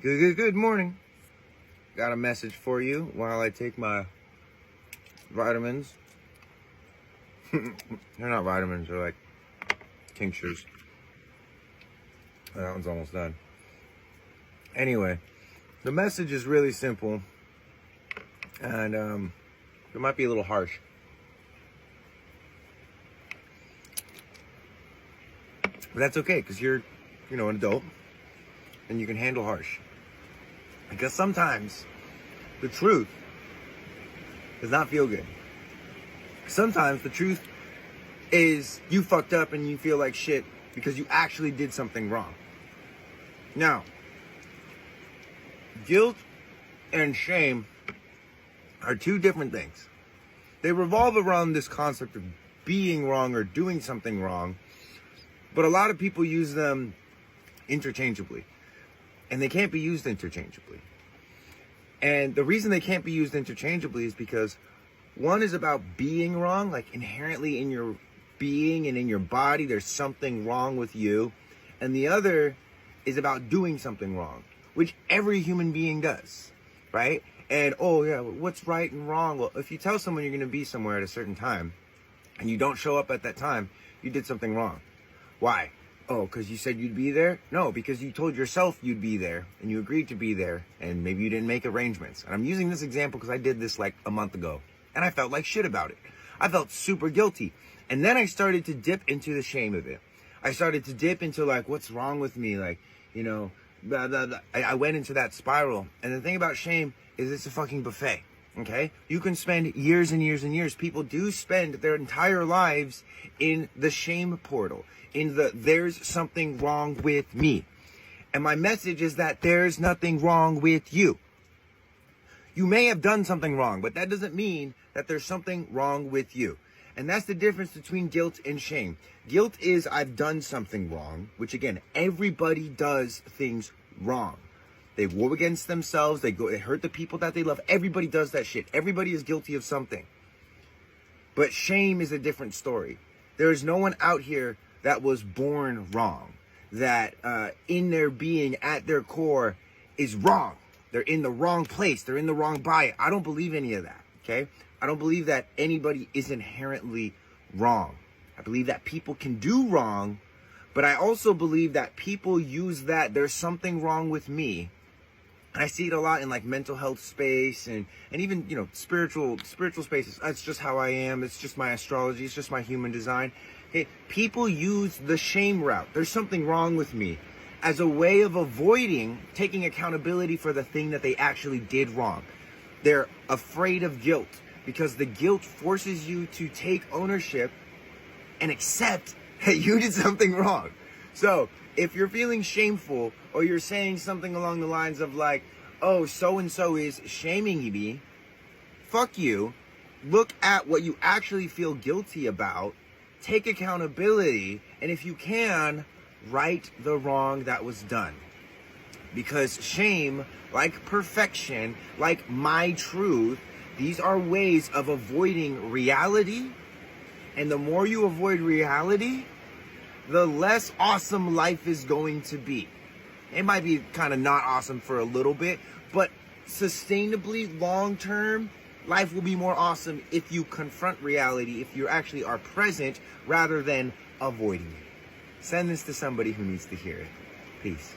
Good morning. Got a message for you while I take my vitamins. They're not vitamins, they're like tinctures. That one's almost done. Anyway, the message is really simple, and it might be a little harsh. But that's okay, because you're, an adult, and you can handle harsh. Because sometimes the truth does not feel good. Sometimes the truth is you fucked up and you feel like shit because you actually did something wrong. Now, guilt and shame are two different things. They revolve around this concept of being wrong or doing something wrong, but a lot of people use them interchangeably. And they can't be used interchangeably. And the reason they can't be used interchangeably is because one is about being wrong, like inherently in your being and in your body, there's something wrong with you. And the other is about doing something wrong, which every human being does, right? And, what's right and wrong? Well, if you tell someone you're going to be somewhere at a certain time and you don't show up at that time, you did something wrong. Why? Oh, because you said you'd be there? No, because you told yourself you'd be there and you agreed to be there and maybe you didn't make arrangements. And I'm using this example because I did this like a month ago and I felt like shit about it. I felt super guilty. And then I started to dip into the shame of it. I started to dip into like, what's wrong with me? Like, blah, blah, blah. I went into that spiral. And the thing about shame is it's a fucking buffet. Okay? You can spend years and years and years. People do spend their entire lives in the shame portal. In the, there's something wrong with me. And my message is that there's nothing wrong with you. You may have done something wrong, but that doesn't mean that there's something wrong with you. And that's the difference between guilt and shame. Guilt is I've done something wrong, which again, everybody does things wrong. They war against themselves. They hurt the people that they love. Everybody does that shit. Everybody is guilty of something. But shame is a different story. There is no one out here that was born wrong, that in their being, at their core, is wrong. They're in the wrong place. They're in the wrong body. I don't believe any of that, okay? I don't believe that anybody is inherently wrong. I believe that people can do wrong, but I also believe that people use that, there's something wrong with me. And I see it a lot in like mental health space and even, spiritual spaces. That's just how I am. It's just my astrology. It's just my human design. Okay, people use the shame route. There's something wrong with me as a way of avoiding taking accountability for the thing that they actually did wrong. They're afraid of guilt because the guilt forces you to take ownership and accept that you did something wrong. So if you're feeling shameful or you're saying something along the lines of like, oh, so-and-so is shaming me, fuck you. Look at what you actually feel guilty about. Take accountability, and if you can, right the wrong that was done. Because shame, like perfection, like my truth, these are ways of avoiding reality. And the more you avoid reality, the less awesome life is going to be. It might be kind of not awesome for a little bit, but sustainably, long term, life will be more awesome if you confront reality, if you actually are present rather than avoiding it. Send this to somebody who needs to hear it. Peace.